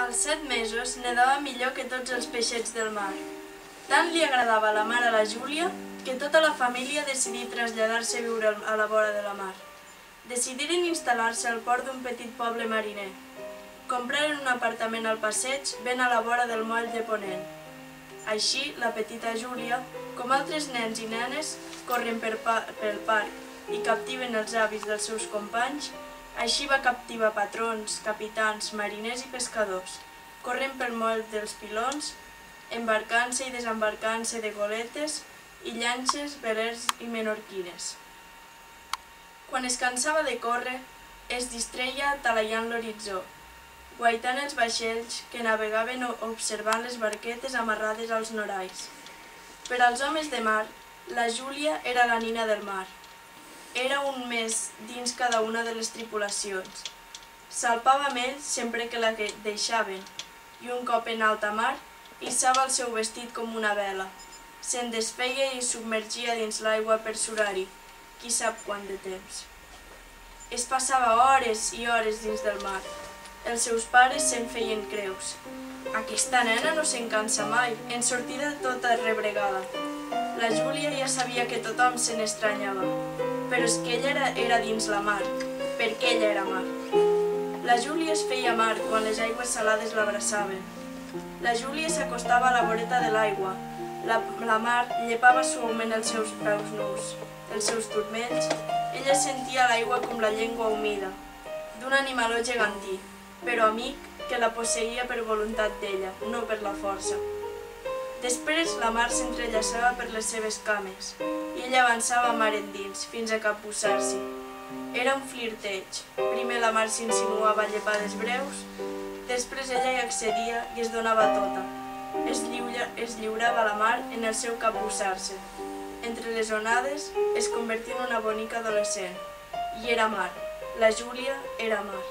Als 7 mesos nedava millor que tots els peixets del mar. Tant li agradava la mar a la Júlia que tota la família decidí traslladar-se a viure a la vora de la mar. Decidiren instal·lar-se al port d'un petit poble mariner. Compraren un apartament al passeig ben a la vora del moll de Ponent. Així, la petita Júlia, com altres nens i nenes, corren pel parc i captiven els avis dels seus companys. Així va captivar patrons, capitans, mariners i pescadors, corrent pel moll dels pilons, embarcant-se i desembarcant-se de goletes i llanxes, velers i menorquines. Quan es cansava de córrer, es distreia talaiant l'horitzó, guaitant els vaixells que navegaven observant les barquetes amarrades als norais. Per als homes de mar, la Júlia era la nina del mar. Era un més dins cada una de les tripulacions. Salpava amb ells sempre que la deixaven, i un cop en alta mar, hissava el seu vestit com una vela. Se'n desfeia i submergia dins l'aigua per surar-hi, qui sap quant de temps. Es passava hores i hores dins del mar. Els seus pares se'n feien creus. Aquesta nena no se'n cansa mai, en sortida tota rebregada. La Júlia ja sabia que tothom se n'estranyava, però és que ella era dins la mar, perquè ella era mar. La Júlia es feia mar quan les aigües salades l'abraçaven. La Júlia s'acostava a la voreta de l'aigua. La mar llepava suaument els seus peus nus, els seus turmells. Ella sentia l'aigua com la llengua humida, d'un animaló gegantí, però amic, que la posseïa per voluntat d'ella, no per la força. Després la mar s'entrellaçava per les seves cames i ella avançava mar endins, fins a capbussar-s'hi. Era un flirteig. Primer la mar s'insinuava a llepades breus, després ella hi accedia i es donava tota. Es lliurava a la mar en el seu capbussar-se. Entre les onades es convertia en una bonica adolescent. I era mar. La Júlia era mar.